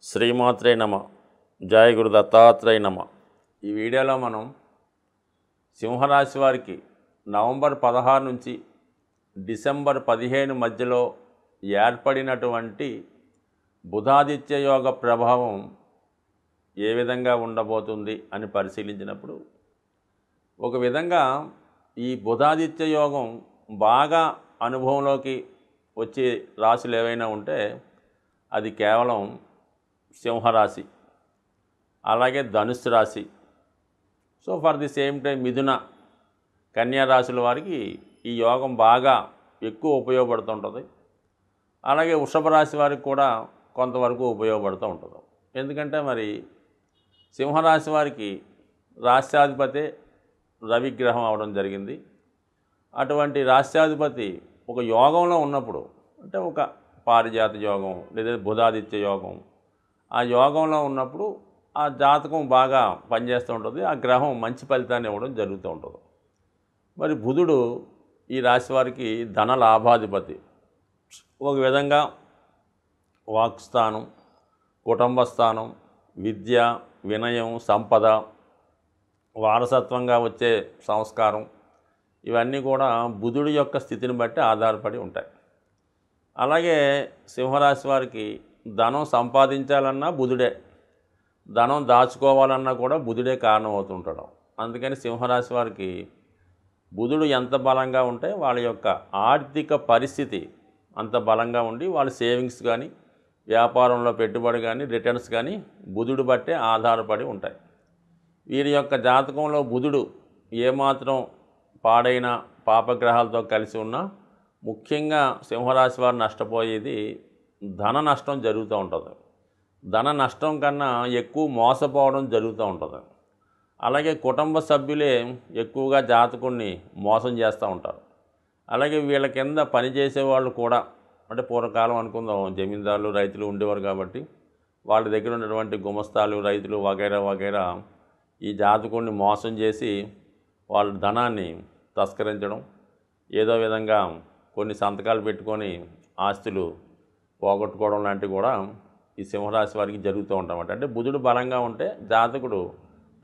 శ్రీమాత్రే నమ. జయ గురు దత్తాత్రేయ నమ. ఈ వీడియోలో మనం సింహరాశి వారికి నవంబర్ 16 నుంచి డిసెంబర్ 15 మధ్యలో ఏర్పడినటువంటి బుధాదిత్య యోగ ప్రభావం ఏ విధంగా ఉండబోతుంది అని పరిశీలించినప్పుడు, ఒక విధంగా ఈ బుధాదిత్య యోగం బాగా అనుభవంలోకి వచ్చే రాశులు ఏవైనా ఉంటే అది కేవలం సింహరాశి, అలాగే ధనుస్సు రాశి. So for the same time మిథున, కన్యా రాశుల వారికి ఈ యోగం బాగా ఎక్కువ ఉపయోగపడుతుంటుంది. అలాగే వృషభ రాశి వారికి కూడా కొంతవరకు ఉపయోగపడుతూ ఉంటుంది. ఎందుకంటే మరి సింహరాశి వారికి రాష్ట్రాధిపతి రవిగ్రహం అవడం జరిగింది. అటువంటి రాష్ట్రాధిపతి ఒక యోగంలో ఉన్నప్పుడు, అంటే ఒక పారిజాత యోగం లేదా బుధాదిత్య యోగం, ఆ యోగంలో ఉన్నప్పుడు ఆ జాతకం బాగా పనిచేస్తూ ఉంటుంది. ఆ గ్రహం మంచి ఫలితాన్ని ఇవ్వడం జరుగుతూ ఉంటుంది. మరి బుధుడు ఈ రాశి వారికి ధన లాభాధిపతి. ఒక విధంగా వాక్స్థానం, కుటుంబ స్థానం, విద్య, వినయం, సంపద, వారసత్వంగా వచ్చే సంస్కారం, ఇవన్నీ కూడా బుధుడి యొక్క స్థితిని బట్టి ఆధారపడి ఉంటాయి. అలాగే సింహరాశి వారికి ధనం సంపాదించాలన్నా బుధుడే, ధనం దాచుకోవాలన్నా కూడా బుధుడే కారణం అవుతుంటాడు. అందుకని సింహరాశి వారికి బుధుడు ఎంత బలంగా ఉంటే వాళ్ళ యొక్క ఆర్థిక పరిస్థితి అంత బలంగా ఉండి వాళ్ళ సేవింగ్స్ కానీ, వ్యాపారంలో పెట్టుబడి కానీ, రిటర్న్స్ కానీ బుధుడు బట్టే ఆధారపడి ఉంటాయి. వీరి యొక్క జాతకంలో బుధుడు ఏమాత్రం పాడైన పాపగ్రహాలతో కలిసి ఉన్నా ముఖ్యంగా సింహరాశి వారు నష్టపోయేది ధన నష్టం జరుగుతూ ఉంటుంది. ధన నష్టం కన్నా ఎక్కువ మోసపోవడం జరుగుతూ ఉంటుంది. అలాగే కుటుంబ సభ్యులే ఎక్కువగా జాతకుడిని మోసం చేస్తూ ఉంటారు. అలాగే వీళ్ళ కింద పనిచేసే వాళ్ళు కూడా, అంటే పూర్వకాలం అనుకుందాం జమీందారులు, రైతులు ఉండేవారు కాబట్టి వాళ్ళ దగ్గర ఉన్నటువంటి గుమస్తాలు, రైతులు వగైరా వగైరా ఈ జాతకుడిని మోసం చేసి వాళ్ళ ధనాన్ని తస్కరించడం, ఏదో విధంగా కొన్ని సంతకాలు పెట్టుకొని ఆస్తులు పోగొట్టుకోవడం లాంటివి కూడా ఈ సింహరాశి వారికి జరుగుతూ ఉంటామట. అంటే బుధుడు బలంగా ఉంటే జాతకుడు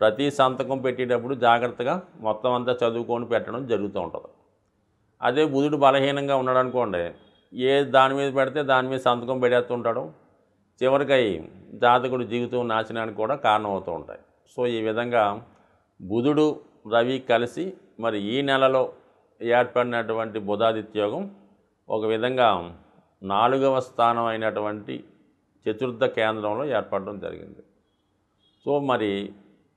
ప్రతి సంతకం పెట్టేటప్పుడు జాగ్రత్తగా మొత్తం అంతా చదువుకొని పెట్టడం జరుగుతూ ఉంటుంది. అదే బుధుడు బలహీనంగా ఉన్నాడు అనుకోండి, ఏ దాని మీద పెడితే దాని మీద సంతకం పెట్టేస్తుంటాడు. చివరికి జాతకుడు జీవితం నాశనానికి కూడా కారణం అవుతూ ఉంటాయి. సో ఈ విధంగా బుధుడు రవి కలిసి మరి ఈ నెలలో ఏర్పడినటువంటి బుధాదిత్య యోగం ఒక విధంగా 4వ స్థానం అయినటువంటి చతుర్థ కేంద్రంలో ఏర్పడడం జరిగింది. సో మరి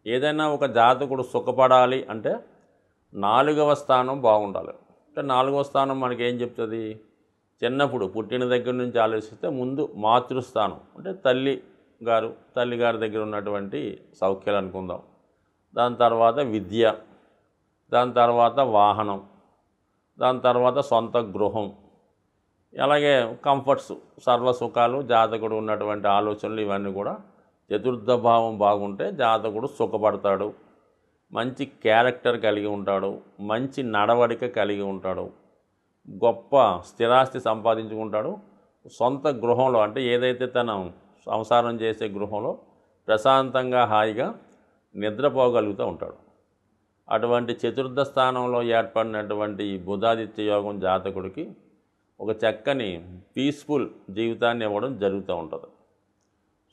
ఏదైనా ఒక జాతకుడు సుఖపడాలి అంటే 4వ స్థానం బాగుండాలి. అంటే 4వ స్థానం మనకి ఏం చెప్తుంది? చిన్నప్పుడు పుట్టిన దగ్గర నుంచి ఆలోచిస్తే ముందు మాతృస్థానం, అంటే తల్లిగారి దగ్గర ఉన్నటువంటి సౌఖ్యాలు అనుకుందాం. దాని తర్వాత విద్య, దాని తర్వాత వాహనం, దాని తర్వాత సొంత గృహం, అలాగే కంఫర్ట్స్, సర్వసుఖాలు, జాతకుడు ఉన్నటువంటి ఆలోచనలు, ఇవన్నీ కూడా చతుర్థ భావం బాగుంటే జాతకుడు సుఖపడతాడు, మంచి క్యారెక్టర్ కలిగి ఉంటాడు, మంచి నడవడిక కలిగి ఉంటాడు, గొప్ప స్థిరాస్తి సంపాదించుకుంటాడు, సొంత గృహంలో అంటే ఏదైతే తన సంసారం చేసే గృహంలో ప్రశాంతంగా హాయిగా నిద్రపోగలుగుతూ ఉంటాడు. అటువంటి చతుర్థ స్థానంలో ఏర్పడినటువంటి ఈ బుధాదిత్య యోగం జాతకుడికి ఒక చక్కని పీస్ఫుల్ జీవితాన్ని ఇవ్వడం జరుగుతూ ఉంటుంది.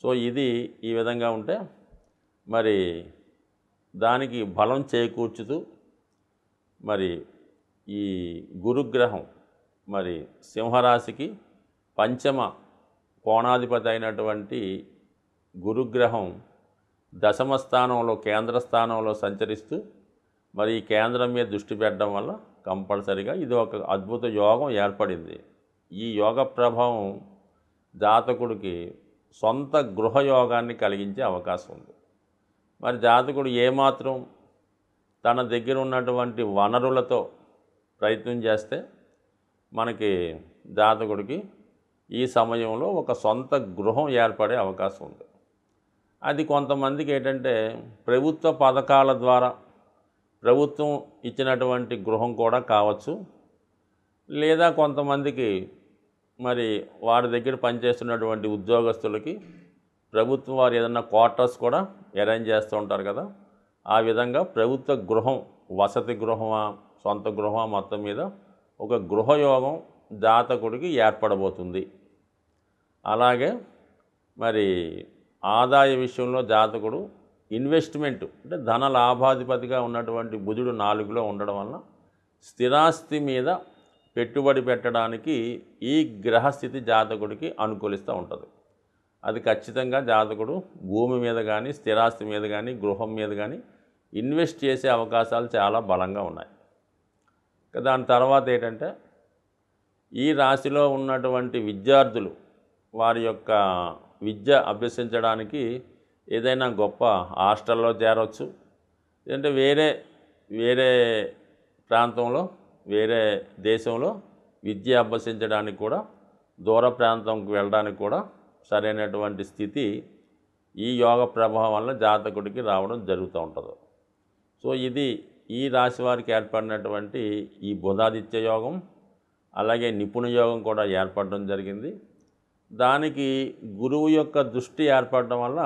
సో ఇది ఈ విధంగా ఉంటే మరి దానికి బలం చేకూర్చుతూ మరి ఈ గురుగ్రహం మరి సింహరాశికి పంచమ కోణాధిపతి అయినటువంటి గురుగ్రహం దశమ స్థానంలో, కేంద్ర స్థానంలో సంచరిస్తూ మరి ఈ కేంద్రం మీద దృష్టి పెట్టడం వల్ల కంపల్సరిగా ఇది ఒక అద్భుత యోగం ఏర్పడింది. ఈ యోగ ప్రభావం జాతకుడికి సొంత గృహయోగాన్ని కలిగించే అవకాశం ఉంది. మరి జాతకుడు ఏమాత్రం తన దగ్గర ఉన్నటువంటి వనరులతో ప్రయత్నం చేస్తే మనకి జాతకుడికి ఈ సమయంలో ఒక సొంత గృహం ఏర్పడే అవకాశం ఉంది. అది కొంతమందికి ఏంటంటే ప్రభుత్వ పథకాల ద్వారా ప్రభుత్వం ఇచ్చినటువంటి గృహం కూడా కావచ్చు, లేదా కొంతమందికి మరి వారి దగ్గర పనిచేస్తున్నటువంటి ఉద్యోగస్తులకి ప్రభుత్వం వారు ఏదైనా క్వార్టర్స్ కూడా అరేంజ్ చేస్తూ ఉంటారు కదా, ఆ విధంగా ప్రభుత్వ గృహం, వసతి గృహమా సొంత గృహమా మొత్తం మీద ఒక గృహయోగం జాతకుడికి ఏర్పడబోతుంది. అలాగే మరి ఆదాయ విషయంలో జాతకుడు ఇన్వెస్ట్మెంట్ అంటే ధన లాభాధిపతిగా ఉన్నటువంటి బుధుడు 4లో ఉండడం వలన స్థిరాస్తి మీద పెట్టుబడి పెట్టడానికి ఈ గ్రహస్థితి జాతకుడికి అనుకూలిస్తూ ఉంటుంది. అది ఖచ్చితంగా జాతకుడు భూమి మీద కానీ స్థిరాస్తి మీద కానీ గృహం మీద కానీ ఇన్వెస్ట్ చేసే అవకాశాలు చాలా బలంగా ఉన్నాయి. దాని తర్వాత ఏంటంటే ఈ రాశిలో ఉన్నటువంటి విద్యార్థులు వారి యొక్క విద్య అభ్యసించడానికి ఏదైనా గొప్ప హాస్టల్లో చేరవచ్చు, లేదంటే వేరే ప్రాంతంలో వేరే దేశంలో విద్య అభ్యసించడానికి కూడా దూర ప్రాంతంకి వెళ్ళడానికి కూడా సరైనటువంటి స్థితి ఈ యోగ ప్రభావం వల్ల జాతకుడికి రావడం జరుగుతూ ఉంటుంది. సో ఇది ఈ రాశి వారికి ఏర్పడినటువంటి ఈ బుధాదిత్య యోగం, అలాగే నిపుణ యోగం కూడా ఏర్పడడం జరిగింది. దానికి గురువు యొక్క దృష్టి ఏర్పడడం వల్ల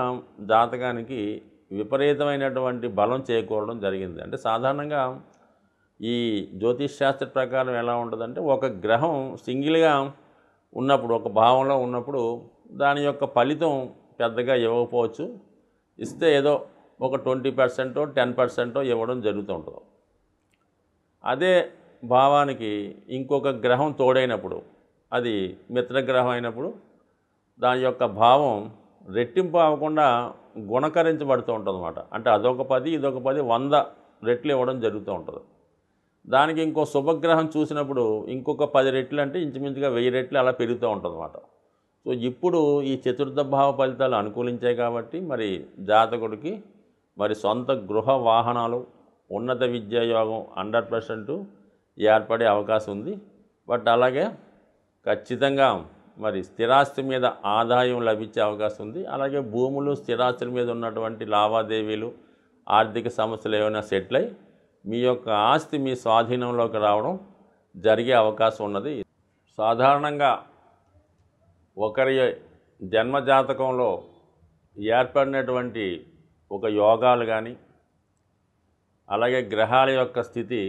జాతకానికి విపరీతమైనటువంటి బలం చేకూరడం జరిగింది. అంటే సాధారణంగా ఈ జ్యోతిష్ శాస్త్ర ప్రకారం ఎలా ఉంటుందంటే ఒక గ్రహం సింగిల్గా ఉన్నప్పుడు, ఒక భావంలో ఉన్నప్పుడు దాని యొక్క ఫలితం పెద్దగా ఇవ్వకపోవచ్చు, ఇస్తే ఏదో ఒక 20% 10% ఇవ్వడం జరుగుతూ ఉంటుంది. అదే భావానికి ఇంకొక గ్రహం తోడైనప్పుడు, అది మిత్రగ్రహం అయినప్పుడు దాని యొక్క భావం రెట్టింపు అవ్వకుండా గుణకరించబడుతూ ఉంటుంది అన్నమాట. అంటే అదొక 10 ఇదొక 10 100 రెట్లు ఇవ్వడం జరుగుతూ ఉంటుంది. దానికి ఇంకో శుభగ్రహం చూసినప్పుడు ఇంకొక 10 రెట్లు అంటే ఇంచుమించుగా 1000 రెట్లు అలా పెరుగుతూ ఉంటుంది అన్నమాట. సో ఇప్పుడు ఈ చతుర్థ భావ ఫలితాలు అనుకూలించాయి కాబట్టి మరి జాతకుడికి మరి సొంత గృహ వాహనాలు, ఉన్నత విద్యా యోగం 100% ఏర్పడే అవకాశం ఉంది. బట్ అలాగే ఖచ్చితంగా మరి స్థిరాస్తి మీద ఆదాయం లభించే అవకాశం ఉంది. అలాగే భూములు స్థిరాస్తుల మీద ఉన్నటువంటి లావాదేవీలు, ఆర్థిక సమస్యలు ఏమైనా సెటిల్ అయ్యి మీ యొక్క ఆస్తి మీ స్వాధీనంలోకి రావడం జరిగే అవకాశం ఉన్నది. సాధారణంగా ఒకరి జన్మజాతకంలో ఏర్పడినటువంటి ఒక యోగాలు కానీ అలాగే గ్రహాల యొక్క స్థితి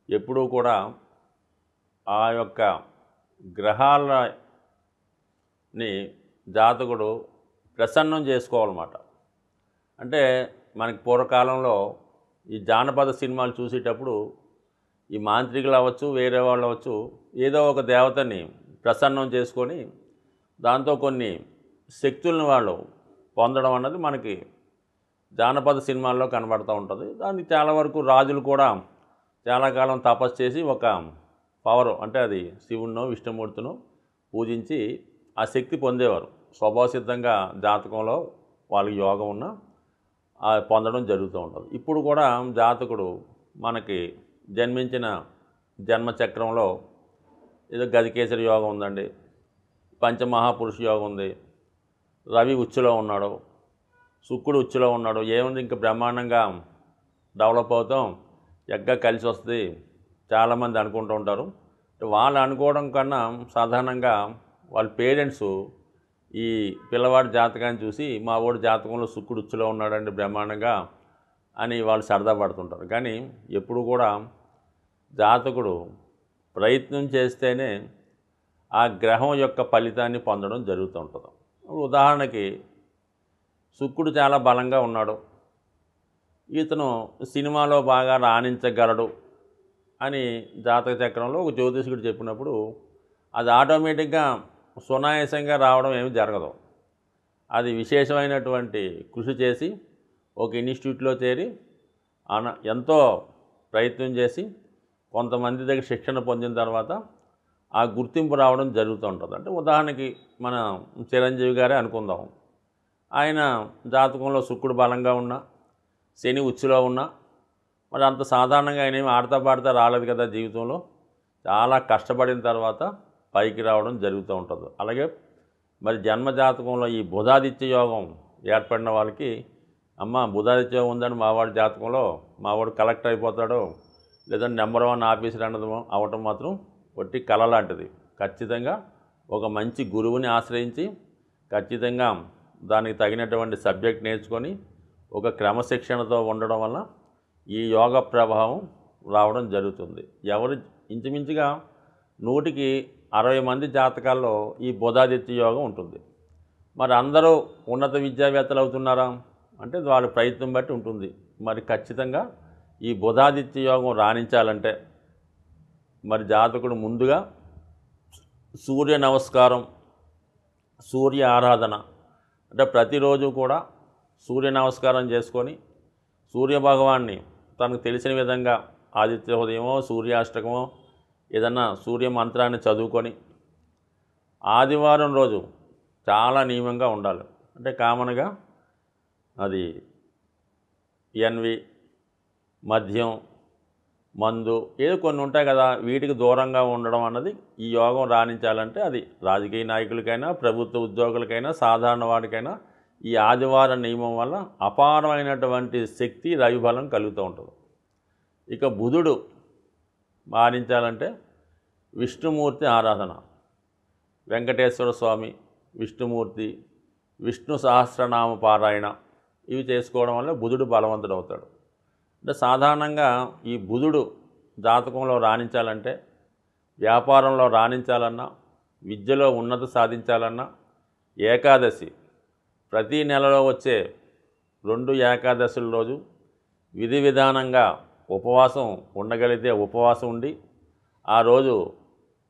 ఎప్పుడూ కూడా ఆ యొక్క గ్రహాలని జాతకుడు ప్రసన్నం చేసుకోవాలన్నమాట. అంటే మనకి పూర్వకాలంలో ఈ జానపద సినిమాలు చూసేటప్పుడు ఈ మాంత్రికులు అవ్వచ్చు, వేరే వాళ్ళు అవ్వచ్చు, ఏదో ఒక దేవతని ప్రసన్నం చేసుకొని దాంతో కొన్ని శక్తులను వాళ్ళు పొందడం అన్నది మనకి జానపద సినిమాల్లో కనబడుతూ ఉంటుంది. దానికి చాలా వరకు రాజులు కూడా చాలా కాలం తపస్సు చేసి ఒక పవర్ అంటే అది శివుణ్ణో విష్ణుమూర్తినో పూజించి ఆ శక్తి పొందేవారు. స్వభావసిద్ధంగా జాతకంలో వాళ్ళకి యోగం ఉన్న పొందడం జరుగుతూ ఉంటుంది. ఇప్పుడు కూడా జాతకుడు మనకి జన్మించిన జన్మచక్రంలో ఏదో గజకేసరి యోగం ఉందండి, పంచమహాపురుష యోగం ఉంది, రవి ఉచ్చులో ఉన్నాడు, శుక్రుడు ఉచ్చులో ఉన్నాడు, ఏముంది ఇంకా బ్రహ్మాండంగా డెవలప్ అవుతాం, ఎగ్గా కలిసి వస్తుంది చాలామంది అనుకుంటూ ఉంటారు. వాళ్ళు అనుకోవడం కన్నా సాధారణంగా వాళ్ళ పేరెంట్స్ ఈ పిల్లవాడి జాతకాన్ని చూసి మా వాడి జాతకంలో శుక్రుడు ఉచ్చులో ఉన్నాడండి బ్రహ్మాండంగా అని వాళ్ళు సరదా పడుతుంటారు. కానీ ఎప్పుడు కూడా జాతకుడు ప్రయత్నం చేస్తేనే ఆ గ్రహం యొక్క ఫలితాన్ని పొందడం జరుగుతూ ఉంటుంది. ఉదాహరణకి శుక్రుడు చాలా బలంగా ఉన్నాడు, ఇతను సినిమాలో బాగా రాణించగలడు అని జాతక చక్రంలో ఒక జ్యోతిష్కుడు చెప్పినప్పుడు అది ఆటోమేటిక్గా సునాయాసంగా రావడం ఏమి జరగదు. అది విశేషమైనటువంటి కృషి చేసి ఒక ఇన్స్టిట్యూట్లో చేరి ఎంతో ప్రయత్నం చేసి కొంతమంది దగ్గర శిక్షణ పొందిన తర్వాత ఆ గుర్తింపు రావడం జరుగుతూ ఉంటుంది. అంటే ఉదాహరణకి మన చిరంజీవి గారే అనుకుందాం, ఆయన జాతకంలో శుక్రుడు బలంగా ఉన్నా శని ఉచ్చులో ఉన్నా మరి అంత సాధారణంగా ఆయన ఏమి ఆడతా పాడుతా రాలేదు కదా, జీవితంలో చాలా కష్టపడిన తర్వాత పైకి రావడం జరుగుతూ ఉంటుంది. అలాగే మరి జన్మజాతకంలో ఈ బుధాదిత్య యోగం ఏర్పడిన వాళ్ళకి అమ్మ బుధాదిత్య యోగం ఉందని మావాడి జాతకంలో మావాడు కలెక్టర్ అయిపోతాడు, లేదంటే నెంబర్ 1 ఆఫీసర్ అవ్వటం మాత్రం ఒట్టి కళ లాంటిది. ఖచ్చితంగా ఒక మంచి గురువుని ఆశ్రయించి ఖచ్చితంగా దానికి తగినటువంటి సబ్జెక్ట్ నేర్చుకొని ఒక క్రమశిక్షణతో ఉండడం వల్ల ఈ యోగ ప్రభావం రావడం జరుగుతుంది. ఎవరు ఇంచుమించుగా 100కి 60 మంది జాతకాల్లో ఈ బుధాదిత్య యోగం ఉంటుంది. మరి అందరూ ఉన్నత విద్యావేత్తలు అవుతున్నారా అంటే వాళ్ళ ప్రయత్నం బట్టి ఉంటుంది. మరి ఖచ్చితంగా ఈ బుధాదిత్య యోగం రాణించాలంటే మరి జాతకుడు ముందుగా సూర్య నమస్కారం, సూర్య ఆరాధన అంటే ప్రతిరోజు కూడా సూర్య నమస్కారం చేసుకొని సూర్యభగవాన్ని తనకు తెలిసిన విధంగా ఆదిత్య హృదయమో సూర్యాష్టకమో ఏదన్నా సూర్య మంత్రాన్ని చదువుకొని ఆదివారం రోజు చాలా నియమంగా ఉండాలి. అంటే కామన్గా అది ఎన్వి, మద్యం, మందు ఏదో కొన్ని ఉంటాయి కదా, వీటికి దూరంగా ఉండడం అన్నది ఈ యోగం రాణించాలంటే అది రాజకీయ నాయకులకైనా ప్రభుత్వ ఉద్యోగులకైనా సాధారణ వాడికైనా ఈ ఆదివార నియమం వల్ల అపారమైనటువంటి శక్తి రవిబలం కలుగుతూ ఉంటుంది. ఇక బుధుడు మారించాలంటే విష్ణుమూర్తి ఆరాధన, వెంకటేశ్వర స్వామి, విష్ణుమూర్తి, విష్ణు సహస్రనామ పారాయణ ఇవి చేసుకోవడం వల్ల బుధుడు బలవంతుడు అవుతాడు. అంటే సాధారణంగా ఈ బుధుడు జాతకంలో రాణించాలంటే వ్యాపారంలో రాణించాలన్నా విద్యలో ఉన్నతి సాధించాలన్నా ఏకాదశి ప్రతి నెలలో వచ్చే 2 ఏకాదశుల రోజు విధి విధానంగా ఉపవాసం ఉండగలిగితే ఉపవాసం ఉండి ఆ రోజు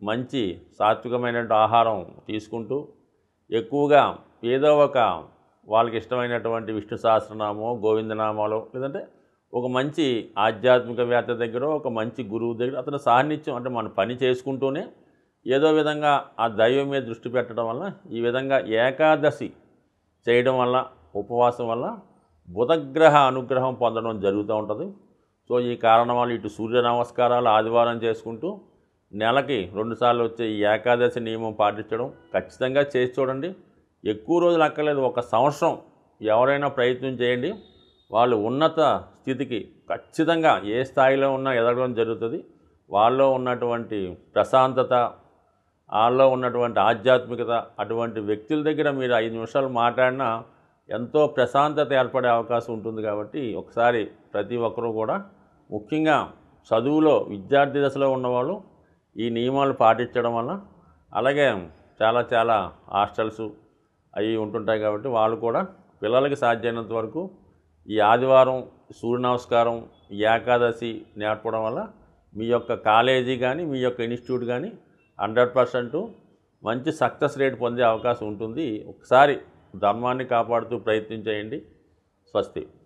మంచి సాత్వికమైనటువంటి ఆహారం తీసుకుంటూ ఎక్కువగా ఏదో ఒక వాళ్ళకి ఇష్టమైనటువంటి విష్ణు సహస్రనామో గోవిందనామాలో లేదంటే ఒక మంచి ఆధ్యాత్మికవేత్త దగ్గర ఒక మంచి గురువు దగ్గర అతను సాన్నిధ్యం అంటే మన పని చేసుకుంటూనే ఏదో విధంగా ఆ దైవం మీద దృష్టి పెట్టడం వల్ల ఈ విధంగా ఏకాదశి చేయడం వల్ల ఉపవాసం వల్ల బుధగ్రహ అనుగ్రహం పొందడం జరుగుతూ ఉంటుంది. సో ఈ కారణం వల్ల ఇటు సూర్య నమస్కారాలు ఆదివారం చేసుకుంటూ నెలకి 2 సార్లు వచ్చే ఈ ఏకాదశి నియమం పాటించడం ఖచ్చితంగా చేసి చూడండి. ఎక్కువ రోజులు అక్కర్లేదు, 1 సంవత్సరం ఎవరైనా ప్రయత్నం చేయండి. వాళ్ళు ఉన్నత స్థితికి ఖచ్చితంగా ఏ స్థాయిలో ఉన్నా ఎదగడం జరుగుతుంది. వాళ్ళలో ఉన్నటువంటి ప్రశాంతత, వాళ్ళలో ఉన్నటువంటి ఆధ్యాత్మికత అటువంటి వ్యక్తుల దగ్గర మీరు 5 నిమిషాలు మాట్లాడినా ఎంతో ప్రశాంతత ఏర్పడే అవకాశం ఉంటుంది. కాబట్టి ఒకసారి ప్రతి ఒక్కరూ కూడా ముఖ్యంగా చదువులో విద్యార్థి దశలో ఉన్నవాళ్ళు ఈ నియమాలు పాటించడం వల్ల అలాగే చాలా హాస్టల్స్ అవి ఉంటుంటాయి కాబట్టి వాళ్ళు కూడా పిల్లలకి సాధ్యమైనంత వరకు ఈ ఆదివారం సూర్య నమస్కారం ఏకాదశి నేర్పడం వల్ల మీ యొక్క కాలేజీ కానీ మీ యొక్క ఇన్స్టిట్యూట్ కానీ 100% మంచి సక్సెస్ రేట్ పొందే అవకాశం ఉంటుంది. ఒకసారి ధర్మాన్ని కాపాడుతూ ప్రయత్నం చేయండి. స్వస్తి.